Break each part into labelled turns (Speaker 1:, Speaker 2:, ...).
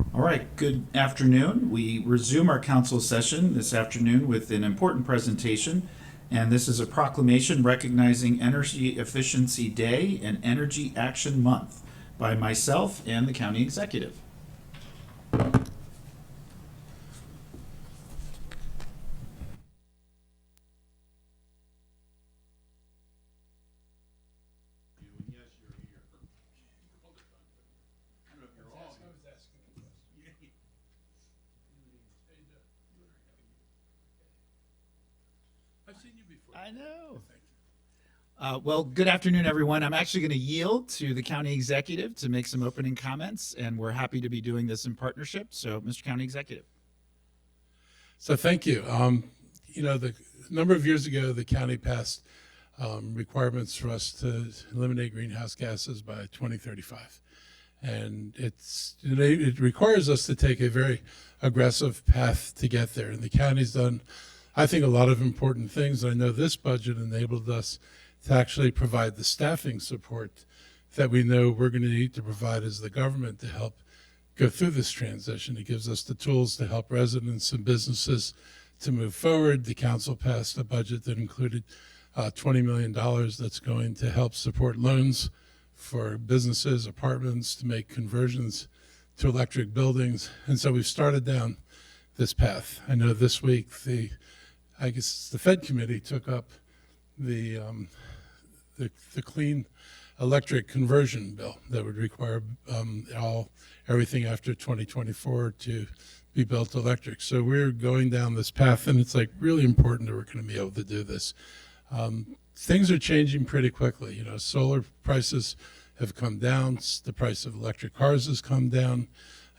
Speaker 1: All right, good afternoon. We resume our council session this afternoon with an important presentation, and this is a proclamation recognizing Energy Efficiency Day and Energy Action Month by myself and the county executive.
Speaker 2: I've seen you before.
Speaker 1: I know.
Speaker 2: Thank you.
Speaker 1: Well, good afternoon, everyone. I'm actually going to yield to the county executive to make some opening comments, and we're happy to be doing this in partnership. So, Mr. County Executive.
Speaker 2: So thank you. A number of years ago, the county passed requirements for us to eliminate greenhouse gases by 2035. And it requires us to take a very aggressive path to get there. And the county's done, I think, a lot of important things. I know this budget enabled us to actually provide the staffing support that we know we're going to need to provide as the government to help go through this transition. It gives us the tools to help residents and businesses to move forward. The council passed a budget that included $20 million that's going to help support loans for businesses, apartments, to make conversions to electric buildings. And so we've started down this path. I know this week the Fed committee took up the clean electric conversion bill that would require everything after 2024 to be built electric. So we're going down this path, and it's really important that we're going to be able to do this. Things are changing pretty quickly. Solar prices have come down. The price of electric cars has come down.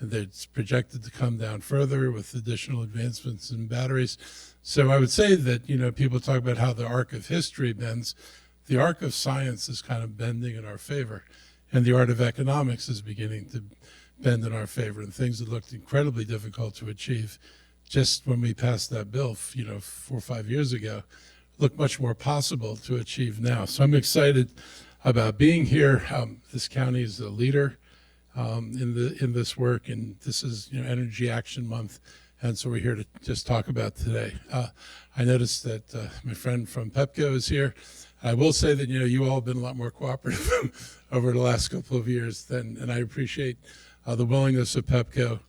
Speaker 2: It's projected to come down further with additional advancements in batteries. So I would say that, people talk about how the arc of history bends. The arc of science is kind of bending in our favor, and the art of economics is beginning to bend in our favor. And things that looked incredibly difficult to achieve just when we passed that bill, 4 or 5 years ago, look much more possible to achieve now. So I'm excited about being here. This county is a leader in this work, and this is Energy Action Month, and so we're here to just talk about today. I noticed that my friend from PEPCO is here. I will say that you all have been a lot more cooperative over the last couple of years, and I appreciate the willingness of PEPCO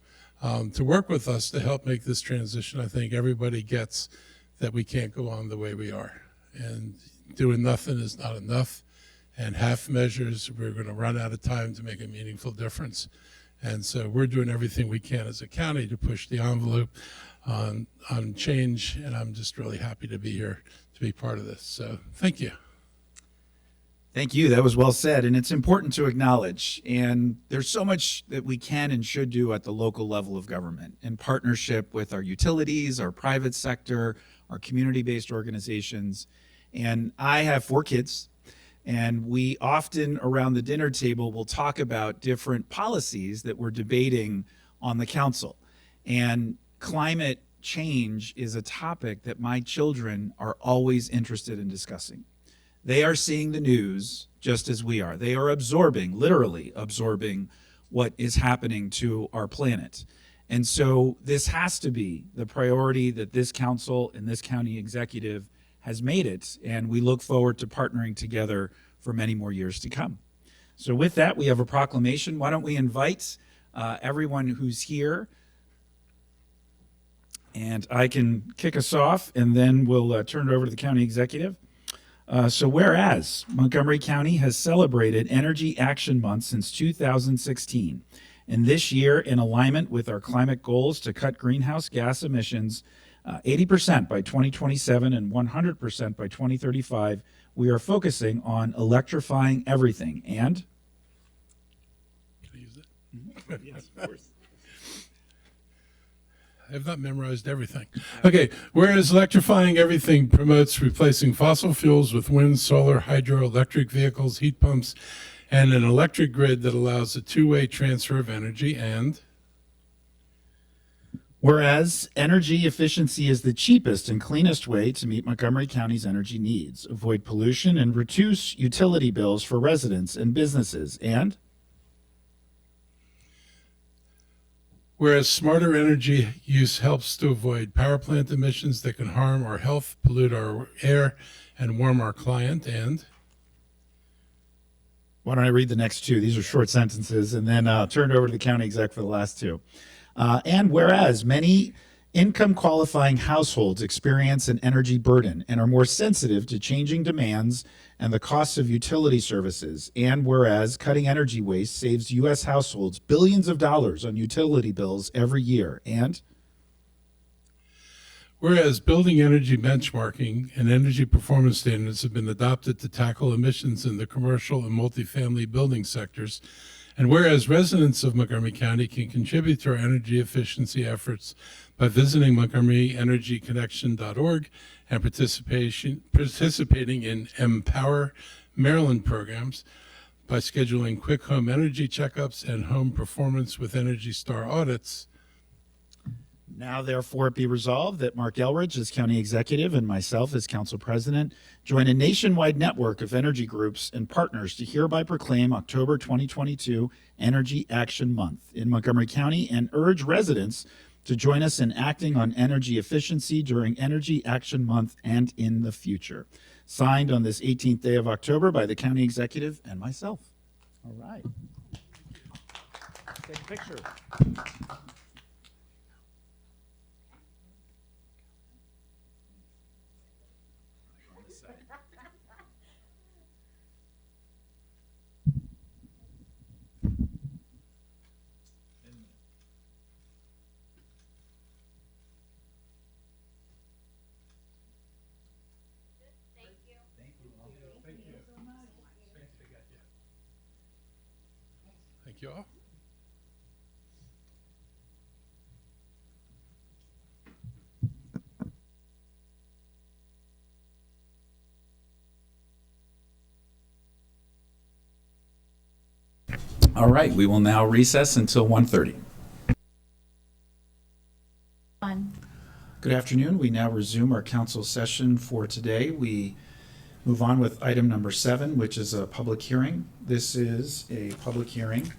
Speaker 2: to work with us to help make this transition. I think everybody gets that we can't go on the way we are, and doing nothing is not enough, and half measures, we're going to run out of time to make a meaningful difference. And so we're doing everything we can as a county to push the envelope on change, and I'm just really happy to be here to be part of this. So thank you.
Speaker 1: Thank you. That was well said. And it's important to acknowledge. And there's so much that we can and should do at the local level of government in partnership with our utilities, our private sector, our community-based organizations. And I have 4 kids. And we often around the dinner table will talk about different policies that we're debating on the council. And climate change is a topic that my children are always interested in discussing. They are seeing the news just as we are. They are literally absorbing what is happening to our planet. And so this has to be the priority that this council and this county executive has made it, and we look forward to partnering together for many more years to come. So with that, we have a proclamation. Why don't we invite everyone who's here, and I can kick us off, and then we'll turn it over to the county executive. So whereas Montgomery County has celebrated Energy Action Month since 2016, and this year, in alignment with our climate goals to cut greenhouse gas emissions 80% by 2027 and 100% by 2035, we are focusing on electrifying everything. And?
Speaker 2: Can I use it?
Speaker 1: Yes, of course.
Speaker 2: I have not memorized everything. Okay, whereas electrifying everything promotes replacing fossil fuels with wind, solar, hydroelectric vehicles, heat pumps, and an electric grid that allows a two-way transfer of energy. And
Speaker 1: whereas energy efficiency is the cheapest and cleanest way to meet Montgomery County's energy needs, avoid pollution, and reduce utility bills for residents and businesses. And
Speaker 2: Whereas smarter energy use helps to avoid power plant emissions that can harm our health, pollute our air, and warm our climate. And
Speaker 1: Why don't I read the next two? These are short sentences, and then turn it over to the county exec for the last two. And whereas many income qualifying households experience an energy burden and are more sensitive to changing demands and the costs of utility services, and whereas cutting energy waste saves U.S. households billions of dollars on utility bills every year, and
Speaker 2: whereas building energy benchmarking and energy performance standards have been adopted to tackle emissions in the commercial and multifamily building sectors, and whereas residents of Montgomery County can contribute to our energy efficiency efforts by visiting montgomeryenergyconnection.org and participating in Empower Maryland programs by scheduling quick home energy checkups and home performance with Energy Star audits.
Speaker 1: now therefore be resolved that Mark Elridge as county executive and myself as council president join a nationwide network of energy groups and partners to hereby proclaim October 2022 Energy Action Month in Montgomery County and urge residents to join us in acting on energy efficiency during Energy Action Month and in the future. Signed on this 18th day of October by the county executive and myself. All right. Take a picture.
Speaker 2: Thank you all.
Speaker 1: All right, we will now recess until 1:30. Good afternoon. We now resume our council session for today. We move on with item number 7, which is a public hearing. This is a public hearing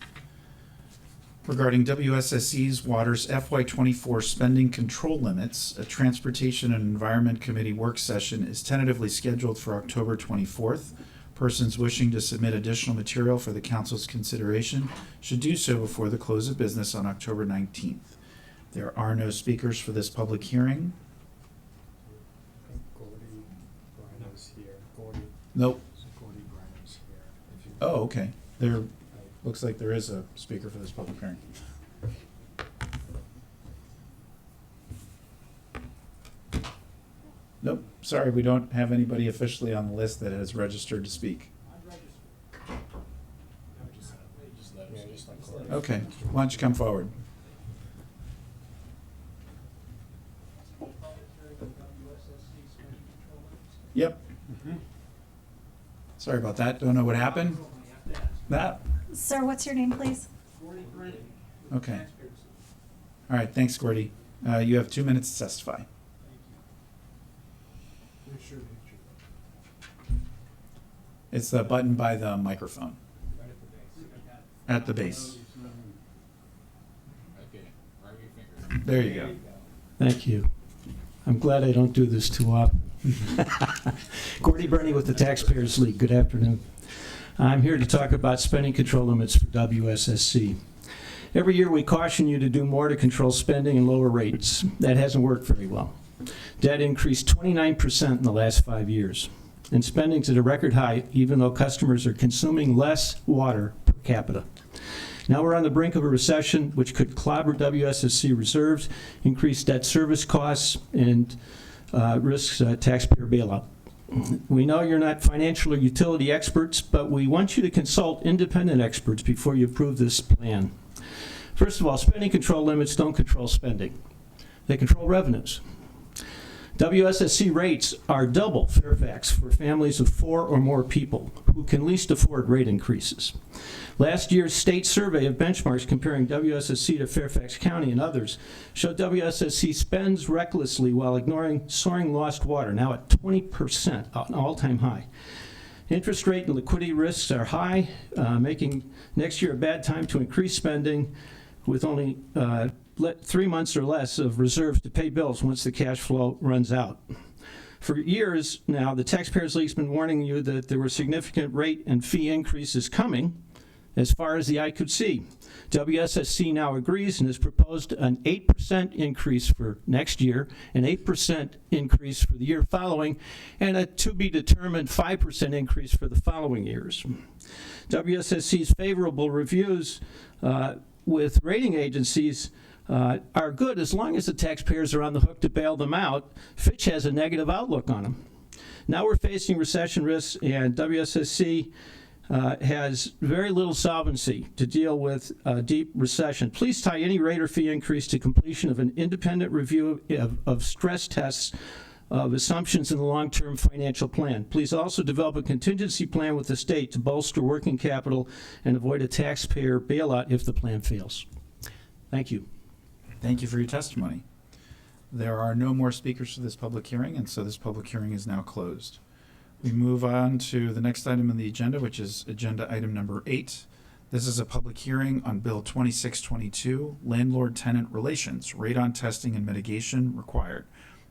Speaker 1: regarding WSSC's Water's FY24 spending control limits. A Transportation and Environment Committee work session is tentatively scheduled for October 24th. Persons wishing to submit additional material for the council's consideration should do so before the close of business on October 19th. There are no speakers for this public hearing. Nope. Oh, okay. There looks like there is a speaker for this public hearing. Nope. Sorry, we don't have anybody officially on the list that has registered to speak. Okay. Why don't you come forward? Yep. Sorry about that. Don't know what happened. That?
Speaker 3: Sir, what's your name, please?
Speaker 1: Okay. All right. Thanks, Gordy. You have 2 minutes to testify. It's the button by the microphone. At the base. There you go.
Speaker 4: Thank you. I'm glad I don't do this too often. Gordy Burney with the Taxpayers League. Good afternoon. I'm here to talk about spending control limits for WSSC. Every year we caution you to do more to control spending and lower rates. That hasn't worked very well. Debt increased 29% in the last 5 years. And spending's at a record high, even though customers are consuming less water per capita. Now we're on the brink of a recession, which could clobber WSSC reserves, increase debt service costs, and risks taxpayer bailout. We know you're not financial or utility experts, but we want you to consult independent experts before you approve this plan. First of all, spending control limits don't control spending. They control revenues. WSSC rates are double Fairfax for families of 4 or more people who can least afford rate increases. Last year's state survey of benchmarks comparing WSSC to Fairfax County and others showed WSSC spends recklessly while ignoring soaring lost water, now at 20%, an all-time high. Interest rate and liquidity risks are high, making next year a bad time to increase spending with only 3 months or less of reserves to pay bills once the cash flow runs out. For years now, the Taxpayers League's been warning you that there were significant rate and fee increases coming as far as the eye could see. WSSC now agrees and has proposed an 8% increase for next year, an 8% increase for the year following, and a to-be-determined 5% increase for the following years. WSSC's favorable reviews with rating agencies are good as long as the taxpayers are on the hook to bail them out. Fitch has a negative outlook on them. Now we're facing recession risks, and WSSC has very little solvency to deal with a deep recession. Please tie any rate or fee increase to completion of an independent review of stress tests of assumptions in the long-term financial plan. Please also develop a contingency plan with the state to bolster working capital and avoid a taxpayer bailout if the plan fails. Thank you.
Speaker 1: Thank you for your testimony. There are no more speakers for this public hearing, and so this public hearing is now closed. We move on to the next item on the agenda, which is agenda item number 8. This is a public hearing on Bill 2622, Landlord-Tenant Relations, Radon Testing and Mitigation Required.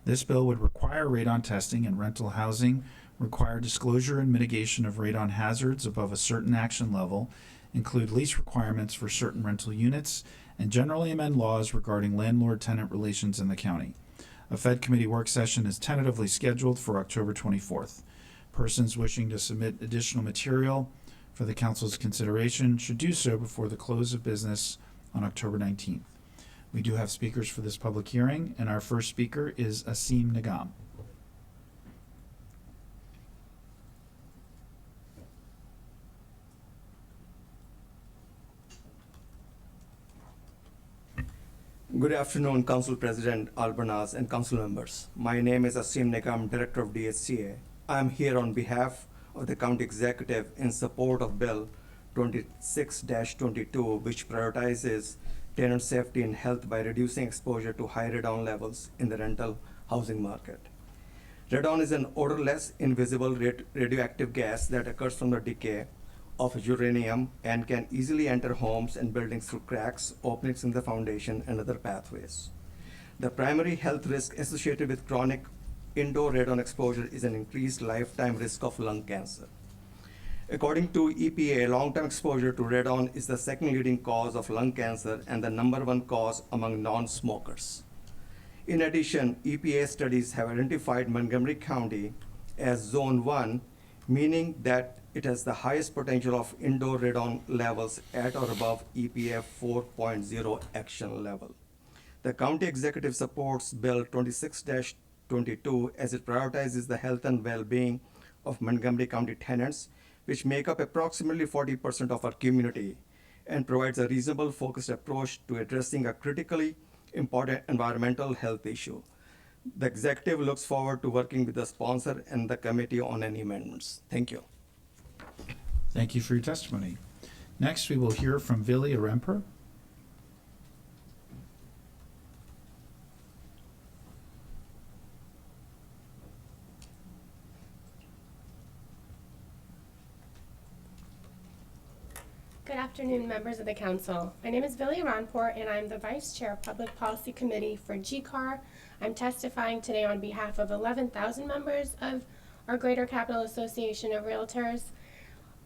Speaker 1: This bill would require radon testing in rental housing, require disclosure and mitigation of radon hazards above a certain action level, include lease requirements for certain rental units, and generally amend laws regarding landlord-tenant relations in the county. A Fed committee work session is tentatively scheduled for October 24th. Persons wishing to submit additional material for the council's consideration should do so before the close of business on October 19th. We do have speakers for this public hearing, and our first speaker is Asim Nagam.
Speaker 5: Good afternoon, Council President Albernas and council members. My name is Asim Nagam, Director of DHCA. I am here on behalf of the County Executive in support of Bill 26-22, which prioritizes tenant safety and health by reducing exposure to high radon levels in the rental housing market. Radon is an odorless, invisible radioactive gas that occurs from the decay of uranium and can easily enter homes and buildings through cracks, openings in the foundation, and other pathways. The primary health risk associated with chronic indoor radon exposure is an increased lifetime risk of lung cancer. According to EPA, long-term exposure to radon is the second leading cause of lung cancer and the #1 cause among non-smokers. In addition, EPA studies have identified Montgomery County as Zone 1, meaning that it has the highest potential of indoor radon levels at or above EPA 4.0 action level. The county executive supports Bill 26-22 as it prioritizes the health and well-being of Montgomery County tenants, which make up approximately 40% of our community, and provides a reasonable, focused approach to addressing a critically important environmental health issue. The executive looks forward to working with the sponsor and the committee on any amendments. Thank you.
Speaker 1: Thank you for your testimony. Next, we will hear from Vili Aremper.
Speaker 6: Good afternoon, members of the council. My name is Vili Aremper, and I'm the Vice Chair of Public Policy Committee for GCAR. I'm testifying today on behalf of 11,000 members of our Greater Capital Association of Realtors.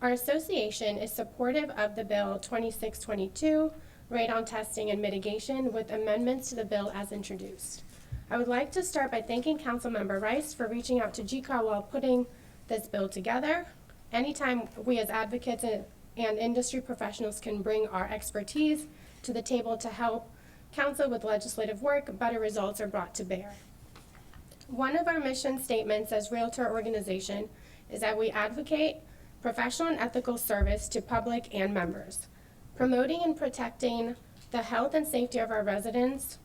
Speaker 6: Our association is supportive of the Bill 2622, Radon Testing and Mitigation, with amendments to the bill as introduced. I would like to start by thanking Councilmember Rice for reaching out to GCAR while putting this bill together. Anytime we as advocates and industry professionals can bring our expertise to the table to help council with legislative work, better results are brought to bear. One of our mission statements as Realtor organization is that we advocate professional and ethical service to public and members. Promoting and protecting the health and safety of our residents,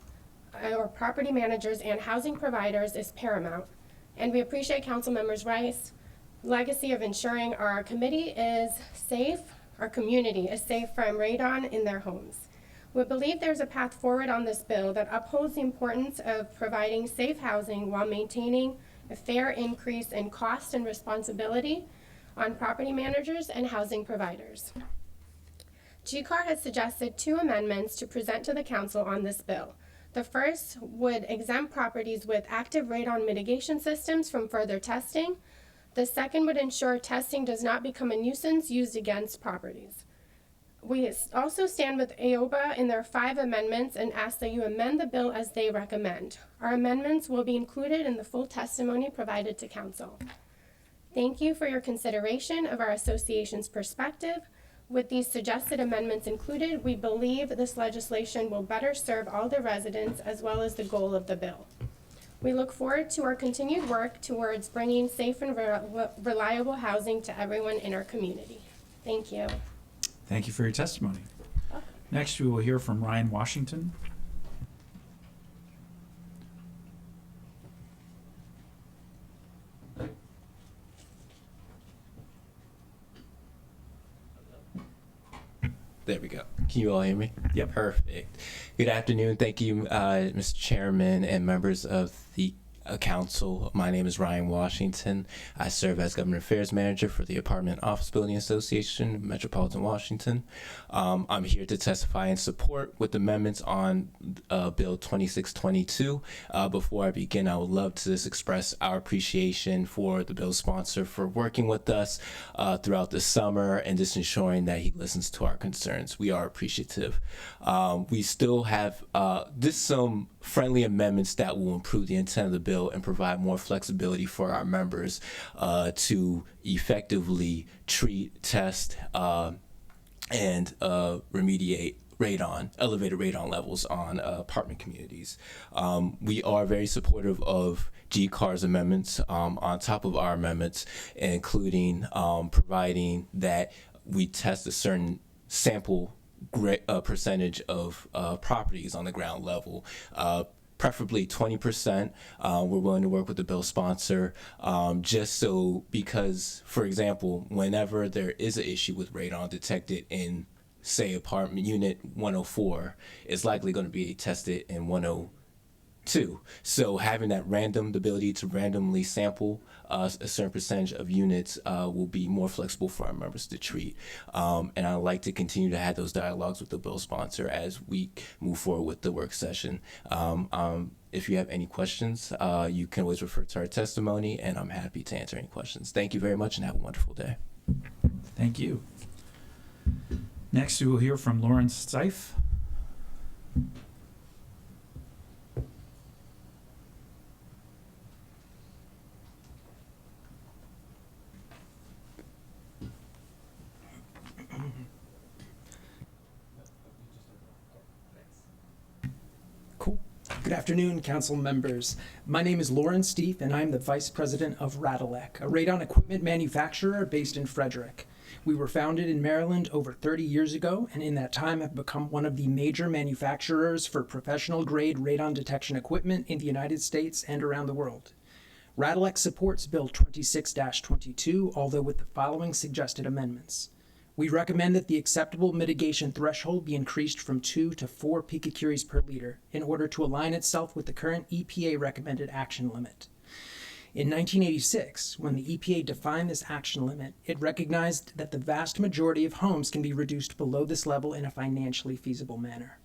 Speaker 6: our property managers, and housing providers is paramount. And we appreciate Councilmember Rice's legacy of ensuring our committee is safe, our community is safe from radon in their homes. We believe there's a path forward on this bill that upholds the importance of providing safe housing while maintaining a fair increase in cost and responsibility on property managers and housing providers. GCAR has suggested 2 amendments to present to the council on this bill. The first would exempt properties with active radon mitigation systems from further testing. The second would ensure testing does not become a nuisance used against properties. We also stand with AOBA in their 5 amendments and ask that you amend the bill as they recommend. Our amendments will be included in the full testimony provided to council. Thank you for your consideration of our association's perspective. With these suggested amendments included, we believe this legislation will better serve all the residents as well as the goal of the bill. We look forward to our continued work towards bringing safe and reliable housing to everyone in our community. Thank you.
Speaker 1: Thank you for your testimony. Next, we will hear from Ryan Washington.
Speaker 7: There we go. Can you all hear me?
Speaker 1: Yep.
Speaker 7: Perfect. Good afternoon. Thank you, Mr. Chairman and members of the Council. My name is Ryan Washington. I serve as Government Affairs Manager for the Apartment Office Building Association, Metropolitan Washington. I'm here to testify in support with amendments on Bill 2622. Before I begin, I would love to just express our appreciation for the bill's sponsor for working with us throughout the summer and just ensuring that he listens to our concerns. We are appreciative. We still have just some friendly amendments that will improve the intent of the bill and provide more flexibility for our members to effectively treat, test, and remediate elevated radon levels on apartment communities. We are very supportive of GCAR's amendments on top of our amendments, including providing that we test a certain sample percentage of properties on the ground level, preferably 20%. We're willing to work with the bill sponsor just so, because, for example, whenever there is an issue with radon detected in, say, apartment unit 104, it's likely going to be tested in 102. So having that the ability to randomly sample a certain percentage of units will be more flexible for our members to treat. And I'd like to continue to have those dialogues with the bill sponsor as we move forward with the work session. If you have any questions, you can always refer to our testimony, and I'm happy to answer any questions. Thank you very much, and have a wonderful day.
Speaker 1: Thank you. Next, we will hear from Lawrence Seif.
Speaker 8: Cool. Good afternoon, council members. My name is Lauren Steef, and I'm the Vice President of Rattleck, a radon equipment manufacturer based in Frederick. We were founded in Maryland over 30 years ago, and in that time have become one of the major manufacturers for professional-grade radon detection equipment in the United States and around the world. Rattleck supports Bill 26-22, although with the following suggested amendments. We recommend that the acceptable mitigation threshold be increased from 2 to 4 picocuries per liter in order to align itself with the current EPA recommended action limit. In 1986, when the EPA defined this action limit, it recognized that the vast majority of homes can be reduced below this level in a financially feasible manner.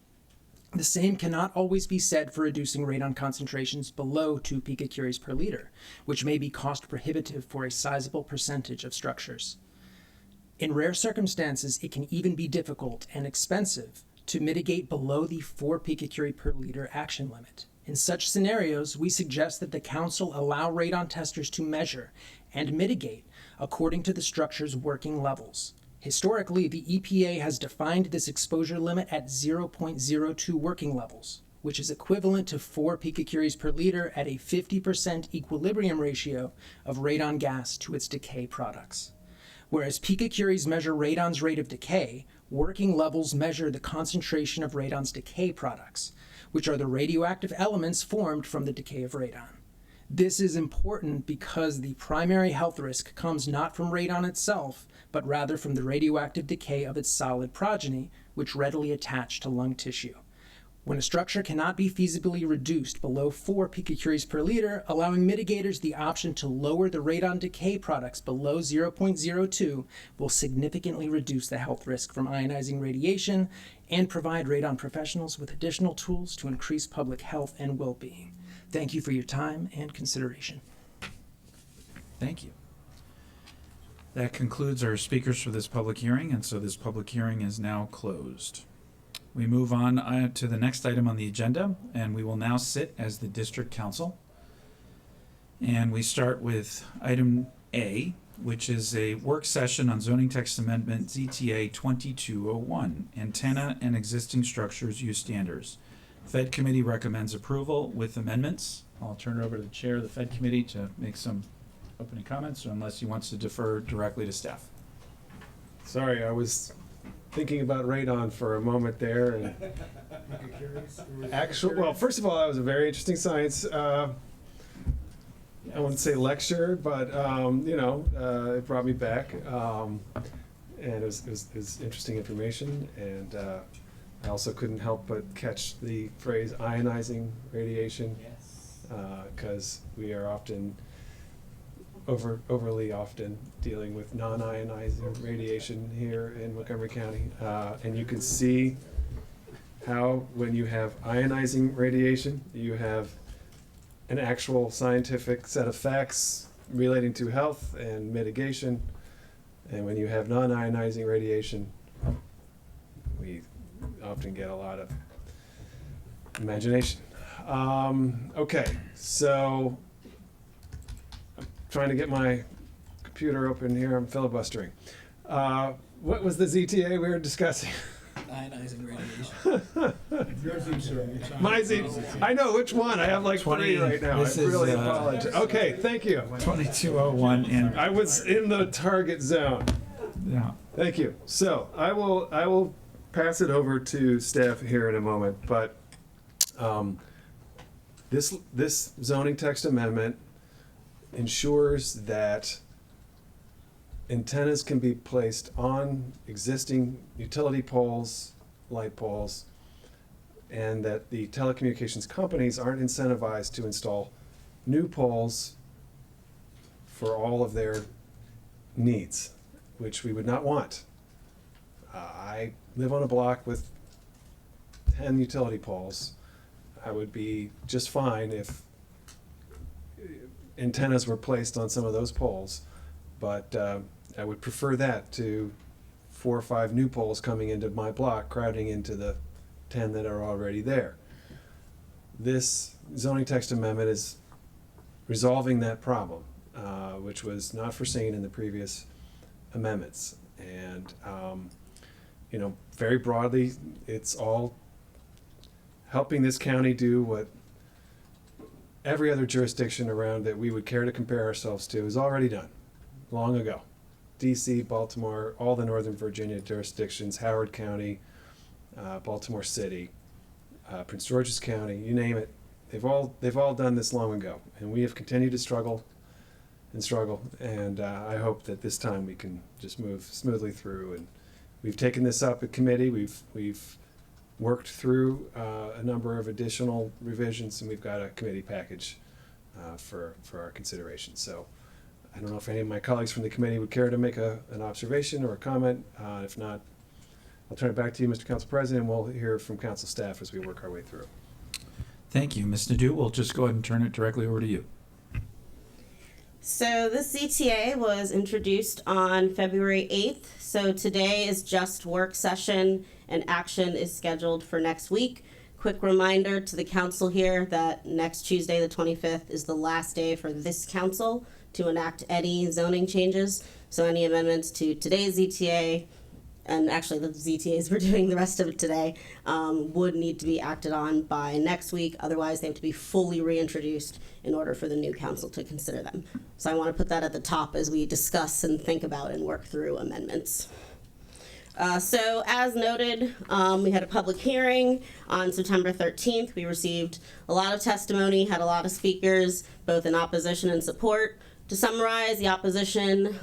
Speaker 8: The same cannot always be said for reducing radon concentrations below 2 picocuries per liter, which may be cost prohibitive for a sizable percentage of structures. In rare circumstances, it can even be difficult and expensive to mitigate below the 4 picocurie per liter action limit. In such scenarios, we suggest that the council allow radon testers to measure and mitigate according to the structure's working levels. Historically, the EPA has defined this exposure limit at 0.02 working levels, which is equivalent to 4 picocuries per liter at a 50% equilibrium ratio of radon gas to its decay products. Whereas picocuries measure radon's rate of decay, working levels measure the concentration of radon's decay products, which are the radioactive elements formed from the decay of radon. This is important because the primary health risk comes not from radon itself, but rather from the radioactive decay of its solid progeny, which readily attach to lung tissue. When a structure cannot be feasibly reduced below 4 picocuries per liter, allowing mitigators the option to lower the radon decay products below 0.02 will significantly reduce the health risk from ionizing radiation and provide radon professionals with additional tools to increase public health and well-being. Thank you for your time and consideration.
Speaker 1: Thank you. That concludes our speakers for this public hearing, and so this public hearing is now closed. We move on to the next item on the agenda, and we will now sit as the district council. And we start with item A, which is a work session on zoning text amendment ZTA 2201, antenna and existing structures use standards. Fed committee recommends approval with amendments. I'll turn it over to the chair of the Fed committee to make some opening comments, unless he wants to defer directly to staff.
Speaker 9: Sorry, I was thinking about radon for a moment there. And well, first of all, that was a very interesting science. I wouldn't say lecture, but it brought me back, and it was interesting information. And I also couldn't help but catch the phrase ionizing radiation, because we are often overly often dealing with non-ionizing radiation here in Montgomery County. And you can see how when you have ionizing radiation, you have an actual scientific set of facts relating to health and mitigation. And when you have non-ionizing radiation, we often get a lot of imagination. Okay, so trying to get my computer open here. I'm filibustering. What was the ZTA we were discussing?
Speaker 10: Ionizing radiation.
Speaker 9: My Z. I know which one. I have like 3 right now. I really apologize. Okay, thank you.
Speaker 1: 2201, and
Speaker 9: I was in the target zone.
Speaker 1: yeah.
Speaker 9: Thank you. So I will pass it over to staff here in a moment. But this zoning text amendment ensures that antennas can be placed on existing utility poles, light poles, and that the telecommunications companies aren't incentivized to install new poles for all of their needs, which we would not want. I live on a block with 10 utility poles. I would be just fine if antennas were placed on some of those poles, but I would prefer that to 4 or 5 new poles coming into my block, crowding into the 10 that are already there. This zoning text amendment is resolving that problem, which was not foreseen in the previous amendments. And very broadly, it's all helping this county do what every other jurisdiction around that we would care to compare ourselves to has already done long ago. DC, Baltimore, all the Northern Virginia jurisdictions, Howard County, Baltimore City, Prince George's County, you name it. They've all done this long ago, and we have continued to struggle, and I hope that this time we can just move smoothly through. And we've taken this up at committee. We've worked through a number of additional revisions, and we've got a committee package for our consideration. So I don't know if any of my colleagues from the committee would care to make an observation or a comment. If not, I'll turn it back to you, Mr. Council President, and we'll hear from council staff as we work our way through.
Speaker 1: Thank you. Ms. Nadeau, we'll just go ahead and turn it directly over to you.
Speaker 11: So this ZTA was introduced on February 8th. So today is just work session and action is scheduled for next week. Quick reminder to the council here that next Tuesday, the 25th, is the last day for this council to enact any zoning changes. So any amendments to today's ZTA, and actually the ZTAs we're doing the rest of it today, would need to be acted on by next week. Otherwise, they have to be fully reintroduced in order for the new council to consider them. So I want to put that at the top as we discuss and think about and work through amendments. So as noted, we had a public hearing on September 13th. We received a lot of testimony, had a lot of speakers, both in opposition and support. To summarize, the opposition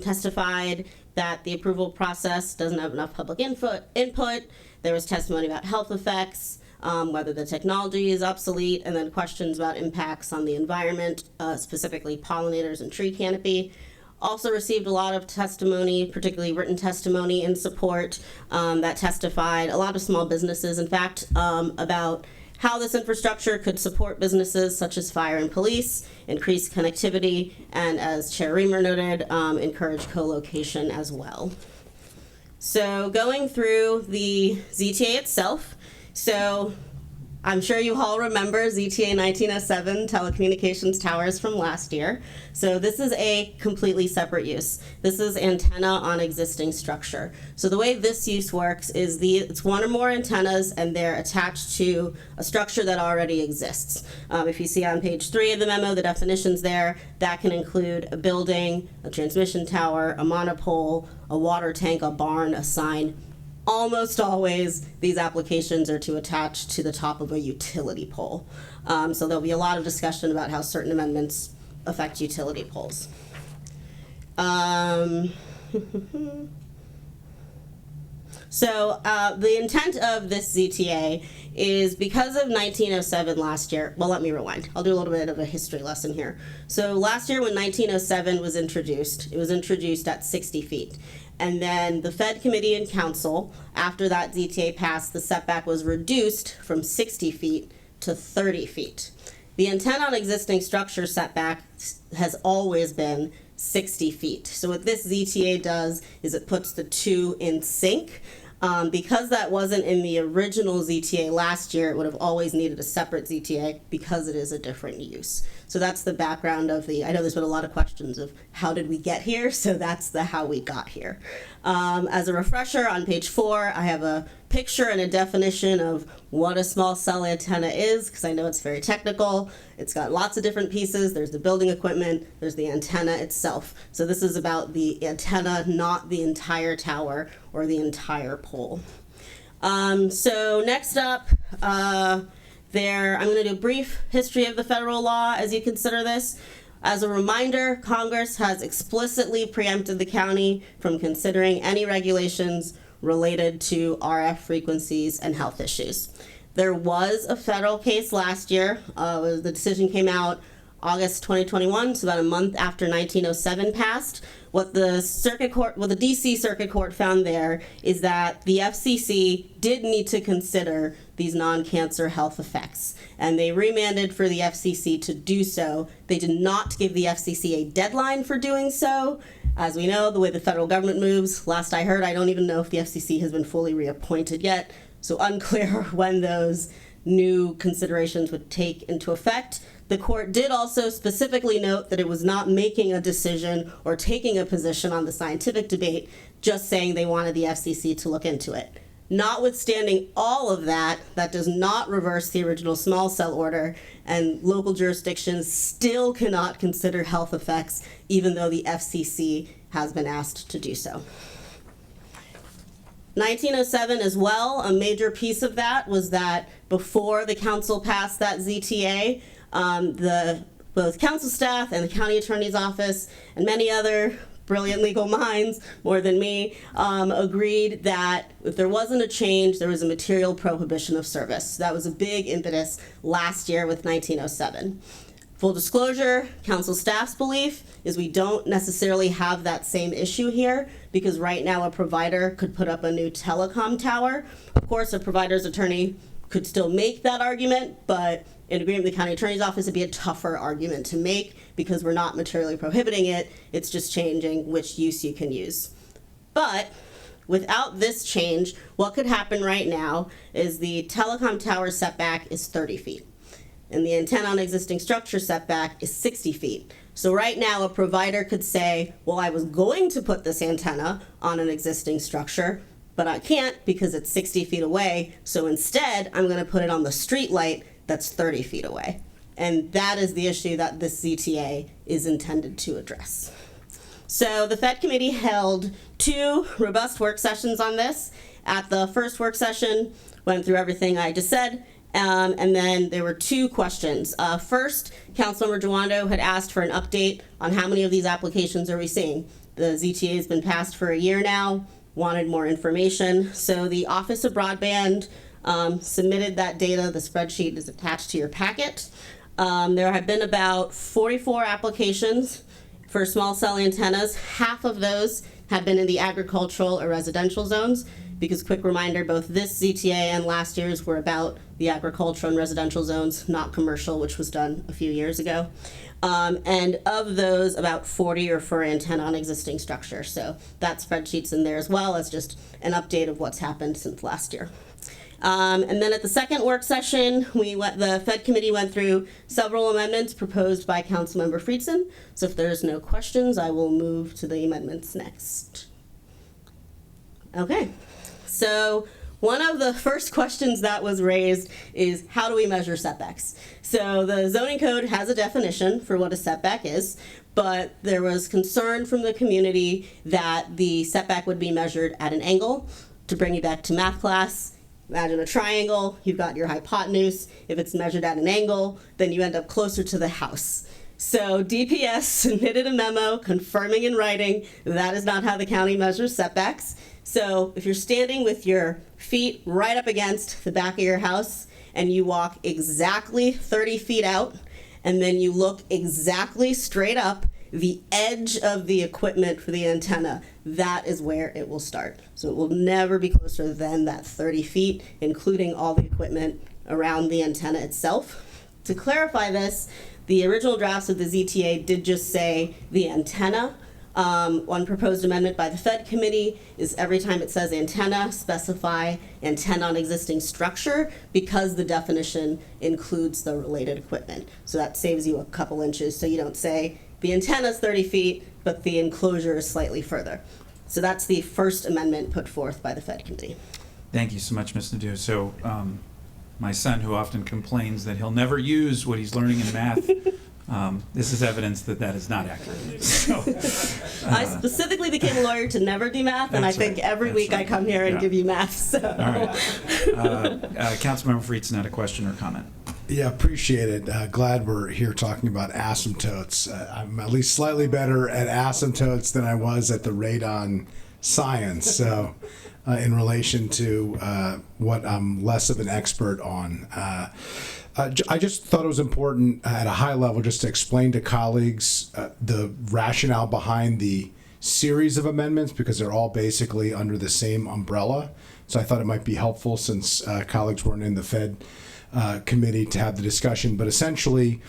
Speaker 11: testified that the approval process doesn't have enough public input. There was testimony about health effects, whether the technology is obsolete, and then questions about impacts on the environment, specifically pollinators and tree canopy. Also received a lot of testimony, particularly written testimony in support, that testified, a lot of small businesses, in fact, about how this infrastructure could support businesses such as fire and police, increase connectivity, and as Chair Reamer noted, encourage co-location as well. So going through the ZTA itself, so I'm sure you all remember ZTA 1907 Telecommunications Towers from last year. So this is a completely separate use. This is antenna on existing structure. So the way this use works is it's one or more antennas and they're attached to a structure that already exists. If you see on page 3 of the memo, the definitions there, that can include a building, a transmission tower, a monopole, a water tank, a barn, a sign. Almost always, these applications are to attach to the top of a utility pole. So there'll be a lot of discussion about how certain amendments affect utility poles. So the intent of this ZTA is because of 1907 last year. Well, let me rewind. I'll do a little bit of a history lesson here. So last year when 1907 was introduced, it was introduced at 60 feet. And then the Fed Committee and Council, after that ZTA passed, the setback was reduced from 60 feet to 30 feet. The antenna on existing structure setback has always been 60 feet. So what this ZTA does is it puts the two in sync. Because that wasn't in the original ZTA last year, it would have always needed a separate ZTA because it is a different use. So that's the background of I know there's been a lot of questions of how did we get here, so that's the how we got here. As a refresher, on page 4, I have a picture and a definition of what a small cell antenna is, because I know it's very technical. It's got lots of different pieces. There's the building equipment, there's the antenna itself. So this is about the antenna, not the entire tower or the entire pole. So next up, I'm going to do a brief history of the federal law as you consider this. As a reminder, Congress has explicitly preempted the county from considering any regulations related to RF frequencies and health issues. There was a federal case last year. The decision came out August 2021, so about a month after 1907 passed. What the DC Circuit Court found there is that the FCC did need to consider these non-cancer health effects, and they remanded for the FCC to do so. They did not give the FCC a deadline for doing so. As we know, the way the federal government moves, last I heard, I don't even know if the FCC has been fully reappointed yet, so unclear when those new considerations would take into effect. The court did also specifically note that it was not making a decision or taking a position on the scientific debate, just saying they wanted the FCC to look into it. Notwithstanding all of that, that does not reverse the original small cell order, and local jurisdictions still cannot consider health effects, even though the FCC has been asked to do so. 1907 as well, a major piece of that was that before the council passed that ZTA, both council staff and the county attorney's office and many other brilliant legal minds, more than me, agreed that if there wasn't a change, there was a material prohibition of service. That was a big impetus last year with 1907. Full disclosure, council staff's belief is we don't necessarily have that same issue here, because right now a provider could put up a new telecom tower. Of course, a provider's attorney could still make that argument, but in agreement with the county attorney's office, it'd be a tougher argument to make because we're not materially prohibiting it. It's just changing which use you can use. But without this change, what could happen right now is the telecom tower setback is 30 feet. And the antenna on existing structure setback is 60 feet. So right now, a provider could say, well, I was going to put this antenna on an existing structure, but I can't because it's 60 feet away. So instead, I'm going to put it on the street light that's 30 feet away. And that is the issue that this ZTA is intended to address. So the Fed Committee held 2 robust work sessions on this. At the first work session, went through everything I just said, and then there were 2 questions. First, Councilmember Jawando had asked for an update on how many of these applications are we seeing. The ZTA has been passed for a year now, wanted more information. So the Office of Broadband submitted that data. The spreadsheet is attached to your packet. There have been about 44 applications for small cell antennas. Half of those have been in the agricultural or residential zones, because quick reminder, both this ZTA and last year's were about the agricultural and residential zones, not commercial, which was done a few years ago. And of those, about 40 are for antenna on existing structure. So that spreadsheet's in there as well as just an update of what's happened since last year. And then at the second work session, the Fed committee went through several amendments proposed by Councilmember Friedson. So if there's no questions, I will move to the amendments next. Okay, so one of the first questions that was raised is, how do we measure setbacks? So the zoning code has a definition for what a setback is, but there was concern from the community that the setback would be measured at an angle. To bring you back to math class, imagine a triangle, you've got your hypotenuse. If it's measured at an angle, then you end up closer to the house. So DPS submitted a memo confirming in writing that is not how the county measures setbacks. So if you're standing with your feet right up against the back of your house and you walk exactly 30 feet out and then you look exactly straight up, the edge of the equipment for the antenna, that is where it will start. So it will never be closer than that 30 feet, including all the equipment around the antenna itself. To clarify this, the original drafts of the ZTA did just say the antenna. One proposed amendment by the Fed committee is every time it says antenna, specify antenna on existing structure, because the definition includes the related equipment. So that saves you a couple inches, so you don't say the antenna is 30 feet, but the enclosure is slightly further. So that's the first amendment put forth by the Fed committee.
Speaker 1: Thank you so much, Ms. Nadeau. So my son, who often complains that he'll never use what he's learning in math, this is evidence that that is not accurate. So,
Speaker 11: I specifically became a lawyer to never do math, and I think every week I come here and give you math. So.
Speaker 1: All right. Councilmember Friedson had a question or comment.
Speaker 10: Yeah, appreciate it. Glad we're here talking about asymptotes. I'm at least slightly better at asymptotes than I was at the radon science. So, in relation to what I'm less of an expert on. I just thought it was important at a high level just to explain to colleagues the rationale behind the series of amendments, because they're all basically under the same umbrella. So I thought it might be helpful, since colleagues weren't in the Fed committee, to have the discussion. But essentially,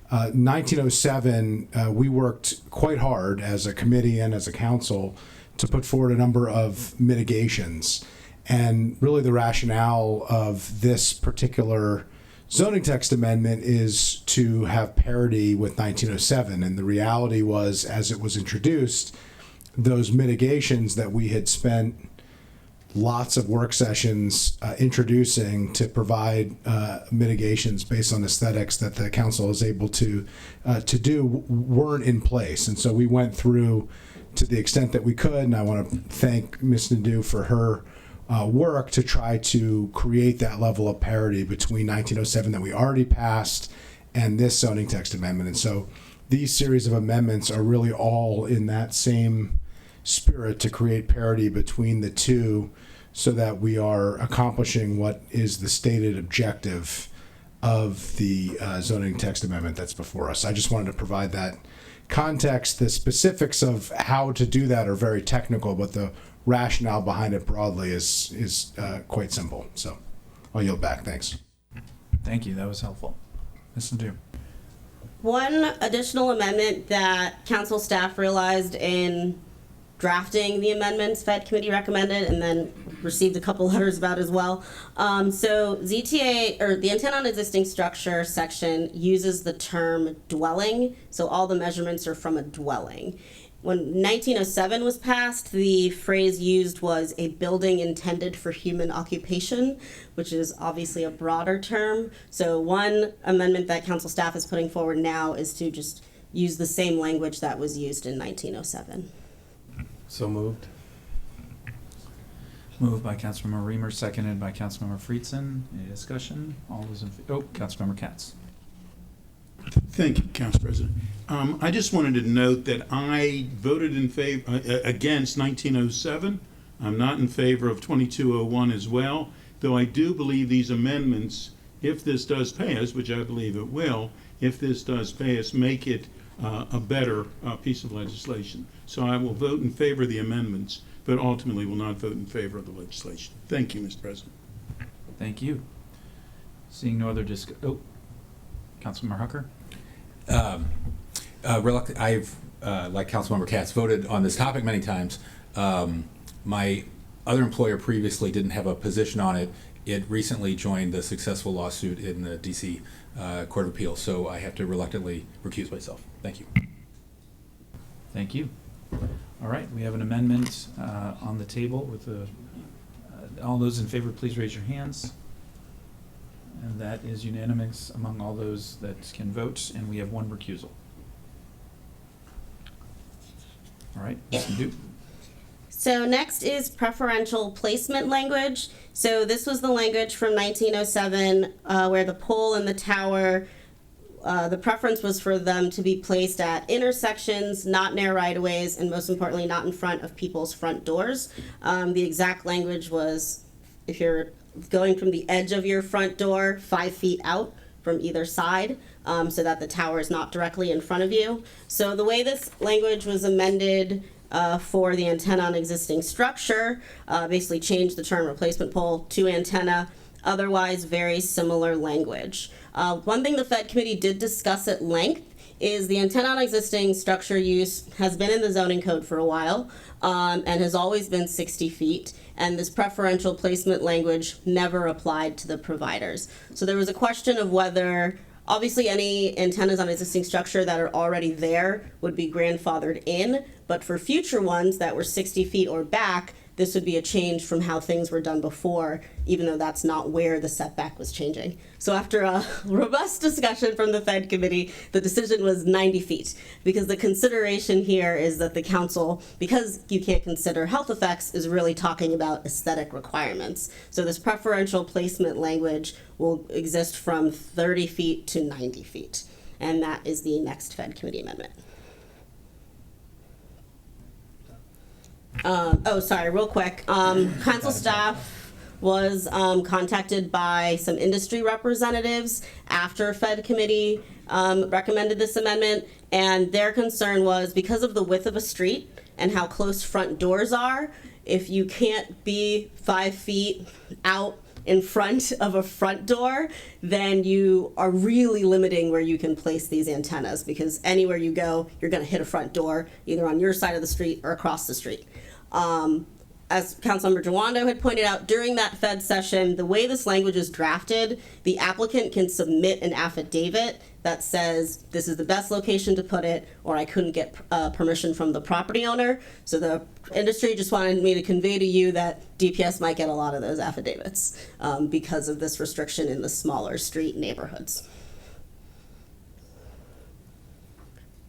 Speaker 10: 1907, we worked quite hard as a committee and as a council to put forward a number of mitigations. And really the rationale of this particular zoning text amendment is to have parity with 1907. And the reality was, as it was introduced, those mitigations that we had spent lots of work sessions introducing to provide mitigations based on aesthetics that the council was able to do weren't in place. And so we went through to the extent that we could, and I want to thank Ms. Nadeau for her work to try to create that level of parity between 1907 that we already passed and this zoning text amendment. And so these series of amendments are really all in that same spirit to create parity between the two, so that we are accomplishing what is the stated objective of the zoning text amendment that's before us. I just wanted to provide that context. The specifics of how to do that are very technical, but the rationale behind it broadly is quite simple. So I'll yield back. Thanks.
Speaker 1: Thank you. That was helpful. Ms. Nadeau.
Speaker 11: One additional amendment that council staff realized in drafting the amendments Fed committee recommended, and then received a couple letters about as well. So ZTA, or the antenna on existing structure section, uses the term dwelling. So all the measurements are from a dwelling. When 1907 was passed, the phrase used was a building intended for human occupation, which is obviously a broader term. So one amendment that council staff is putting forward now is to just use the same language that was used in 1907.
Speaker 9: So moved.
Speaker 1: Moved by Councilmember Reamer, seconded by Councilmember Friedson. Any discussion? All those in favor? Oh, Councilmember Katz.
Speaker 12: Thank you, Council President. I just wanted to note that I voted in favor against 1907. I'm not in favor of 2201 as well. though I do believe these amendments, if this does pass, which I believe it will, if this does pass, make it a better piece of legislation. So I will vote in favor of the amendments, but ultimately will not vote in favor of the legislation. Thank you, Mr. President.
Speaker 1: Thank you. Seeing no other Councilmember Hucker?
Speaker 13: I've, like Councilmember Katz, voted on this topic many times. My other employer previously didn't have a position on it. It recently joined the successful lawsuit in the D.C. Court of Appeals, so I have to reluctantly recuse myself. Thank you.
Speaker 1: Thank you. All right, we have an amendment on the table with all those in favor, please raise your hands. And that is unanimous among all those that can vote, and we have one recusal. All right, Ms. Nadeau.
Speaker 11: So next is preferential placement language. So this was the language from 1907 where the pole and the tower, the preference was for them to be placed at intersections, not near right-of-ways, and most importantly, not in front of people's front doors. The exact language was, if you're going from the edge of your front door 5 feet out from either side, so that the tower is not directly in front of you. So the way this language was amended for the antenna on existing structure, basically changed the term replacement pole to antenna, otherwise very similar language. One thing the Fed Committee did discuss at length is the antenna on existing structure use has been in the zoning code for a while and has always been 60 feet, and this preferential placement language never applied to the providers. So there was a question of whether, obviously any antennas on existing structure that are already there would be grandfathered in, but for future ones that were 60 feet or back, this would be a change from how things were done before, even though that's not where the setback was changing. So after a robust discussion from the Fed Committee, the decision was 90 feet, because the consideration here is that the council, because you can't consider health effects, is really talking about aesthetic requirements. So this preferential placement language will exist from 30 feet to 90 feet. And that is the next Fed Committee amendment. Real quick. Council staff was contacted by some industry representatives after Fed Committee recommended this amendment, and their concern was because of the width of a street and how close front doors are, if you can't be 5 feet out in front of a front door, then you are really limiting where you can place these antennas, because anywhere you go, you're going to hit a front door, either on your side of the street or across the street. As Councilmember Jawando had pointed out during that Fed session, the way this language is drafted, the applicant can submit an affidavit that says this is the best location to put it, or I couldn't get permission from the property owner. So the industry just wanted me to convey to you that DPS might get a lot of those affidavits because of this restriction in the smaller street neighborhoods.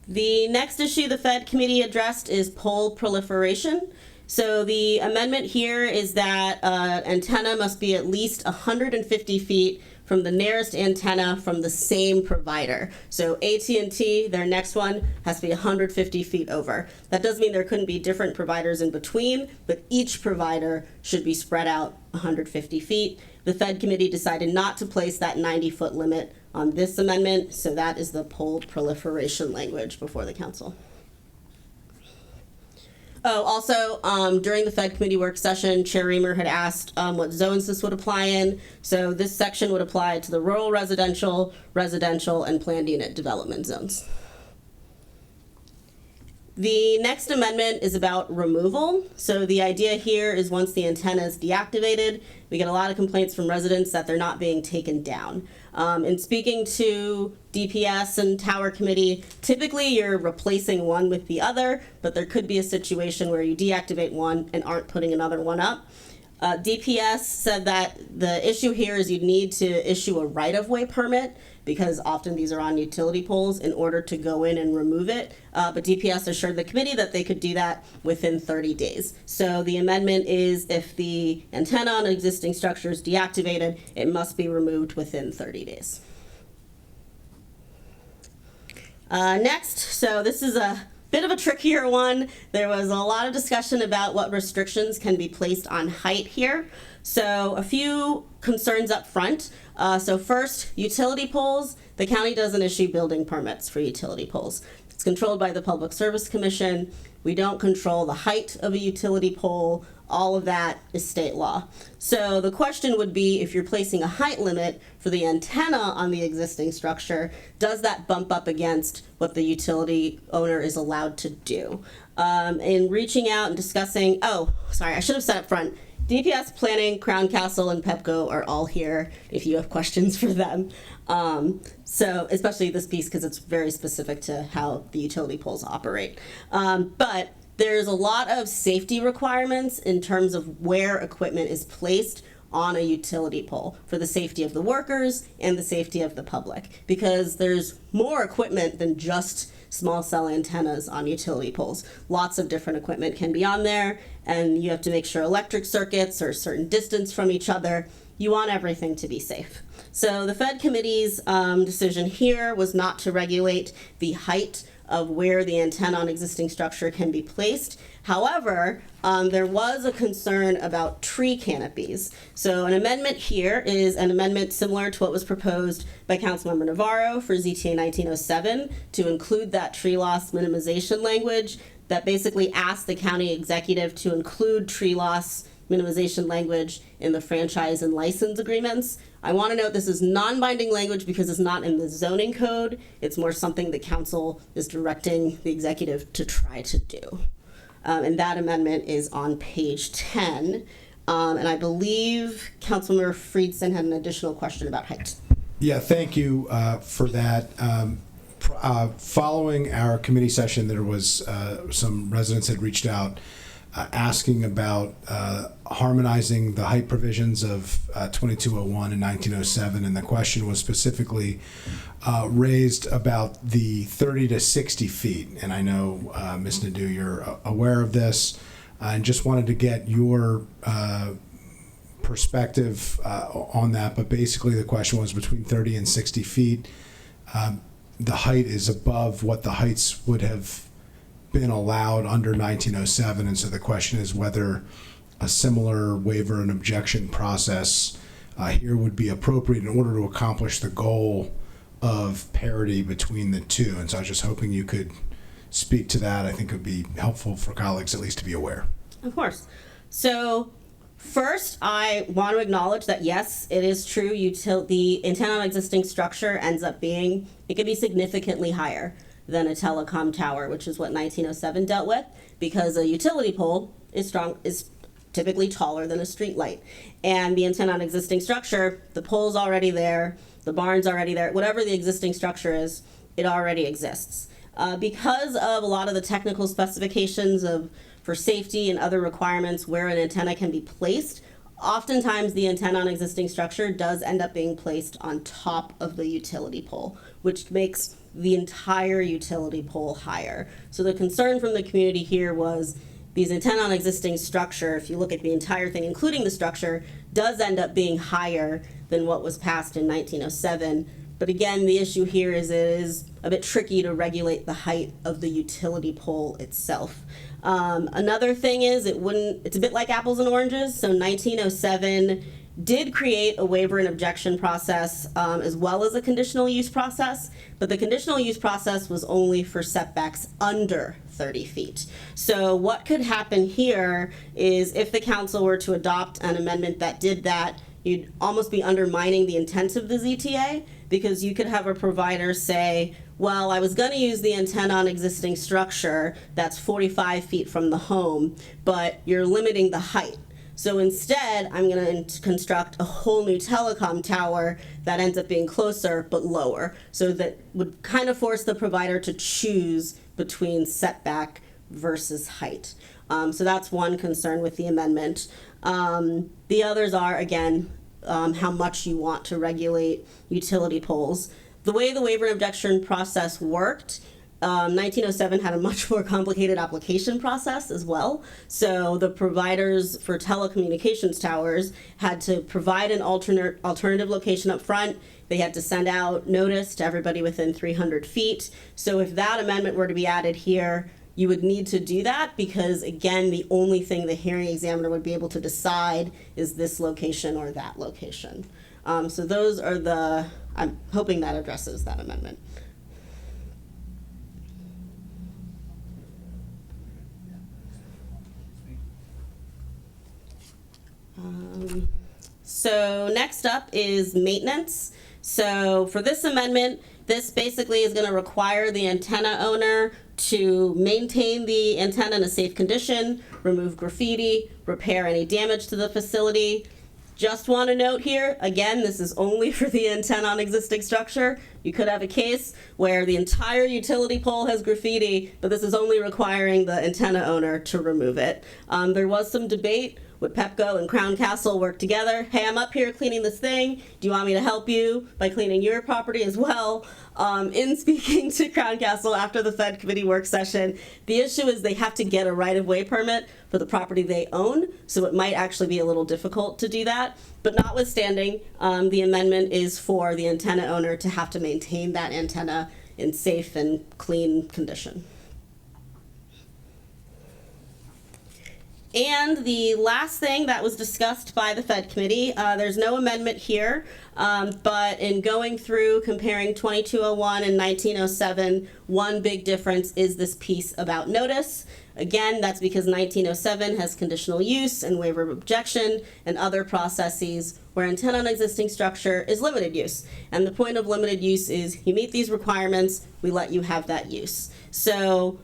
Speaker 11: The next issue the Fed Committee addressed is pole proliferation. So the amendment here is that antenna must be at least 150 feet from the nearest antenna from the same provider. So AT&T, their next one, has to be 150 feet over. That does mean there couldn't be different providers in between, but each provider should be spread out 150 feet. The Fed Committee decided not to place that 90-foot limit on this amendment, so that is the pole proliferation language before the council. Oh, also, during the Fed Committee work session, Chair Reamer had asked what zones this would apply in. So this section would apply to the rural residential, and planned unit development zones. The next amendment is about removal. So the idea here is once the antenna is deactivated, we get a lot of complaints from residents that they're not being taken down. In speaking to DPS and Tower Committee, typically you're replacing one with the other, but there could be a situation where you deactivate one and aren't putting another one up. DPS said that the issue here is you need to issue a right-of-way permit, because often these are on utility poles, in order to go in and remove it. But DPS assured the committee that they could do that within 30 days. So the amendment is if the antenna on an existing structure is deactivated, it must be removed within 30 days. Next, so this is a bit of a trickier one. There was a lot of discussion about what restrictions can be placed on height here. So a few concerns up front. So first, utility poles. The county doesn't issue building permits for utility poles. It's controlled by the Public Service Commission. We don't control the height of a utility pole. All of that is state law. So the question would be, if you're placing a height limit for the antenna on the existing structure, does that bump up against what the utility owner is allowed to do? In reaching out and discussing, oh, sorry, I should have said up front, DPS, Planning, Crown Castle, and PEPCO are all here if you have questions for them. So especially this piece, because it's very specific to how the utility poles operate. But there's a lot of safety requirements in terms of where equipment is placed on a utility pole for the safety of the workers and the safety of the public, because there's more equipment than just small cell antennas on utility poles. Lots of different equipment can be on there, and you have to make sure electric circuits are a certain distance from each other. You want everything to be safe. So the Fed Committee's decision here was not to regulate the height of where the antenna on existing structure can be placed. However, there was a concern about tree canopies. So an amendment here is an amendment similar to what was proposed by Councilmember Navarro for ZTA 1907 to include that tree loss minimization language that basically asked the county executive to include tree loss minimization language in the franchise and license agreements. I want to note this is non-binding language because it's not in the zoning code. It's more something the council is directing the executive to try to do. And that amendment is on page 10. And I believe Councilmember Friedson had an additional question about height.
Speaker 10: Yeah, thank you for that. Following our committee session, there was some residents had reached out asking about harmonizing the height provisions of 2201 and 1907, and the question was specifically raised about the 30 to 60 feet. And I know, Ms. Nadeau, you're aware of this, and just wanted to get your perspective on that. But basically the question was between 30 and 60 feet. The height is above what the heights would have been allowed under 1907, and so the question is whether a similar waiver and objection process here would be appropriate in order to accomplish the goal of parity between the two. And so I was just hoping you could speak to that. I think it would be helpful for colleagues at least to be aware.
Speaker 11: Of course. So first, I want to acknowledge that yes, it is true, the antenna on existing structure ends up being, it could be significantly higher than a telecom tower, which is what 1907 dealt with, because a utility pole is typically taller than a street light. And the antenna on existing structure, the pole's already there, the barn's already there, whatever the existing structure is, it already exists. Because of a lot of the technical specifications for safety and other requirements where an antenna can be placed, oftentimes the antenna on existing structure does end up being placed on top of the utility pole, which makes the entire utility pole higher. So the concern from the community here was these antenna on existing structure, if you look at the entire thing, including the structure, does end up being higher than what was passed in 1907. But again, the issue here is it is a bit tricky to regulate the height of the utility pole itself. Another thing is it's a bit like apples and oranges. So 1907 did create a waiver and objection process as well as a conditional use process, but the conditional use process was only for setbacks under 30 feet. So what could happen here is if the council were to adopt an amendment that did that, you'd almost be undermining the intent of the ZTA, because you could have a provider say, well, I was going to use the antenna on existing structure that's 45 feet from the home, but you're limiting the height. So instead, I'm going to construct a whole new telecom tower that ends up being closer but lower. So that would kind of force the provider to choose between setback versus height. So that's one concern with the amendment. The others are, again, how much you want to regulate utility poles. The way the waiver and objection process worked, 1907 had a much more complicated application process as well. So the providers for telecommunications towers had to provide an alternative location up front. They had to send out notice to everybody within 300 feet. So if that amendment were to be added here, you would need to do that because, again, the only thing the hearing examiner would be able to decide is this location or that location. So those are I'm hoping that addresses that amendment. So next up is maintenance. So for this amendment, this basically is going to require the antenna owner to maintain the antenna in a safe condition, remove graffiti, repair any damage to the facility. Just want to note here, again, this is only for the antenna on existing structure. You could have a case where the entire utility pole has graffiti, but this is only requiring the antenna owner to remove it. There was some debate. Would Pepco and Crown Castle work together? Hey, I'm up here cleaning this thing. Do you want me to help you by cleaning your property as well? In speaking to Crown Castle after the Fed committee work session, the issue is they have to get a right-of-way permit for the property they own, so it might actually be a little difficult to do that. But notwithstanding, the amendment is for the antenna owner to have to maintain that antenna in safe and clean condition. And the last thing that was discussed by the Fed committee, there's no amendment here, but in going through comparing 2201 and 1907, one big difference is this piece about notice. Again, that's because 1907 has conditional use and waiver of objection and other processes where antenna on existing structure is limited use. And the point of limited use is you meet these requirements, we let you have that use. So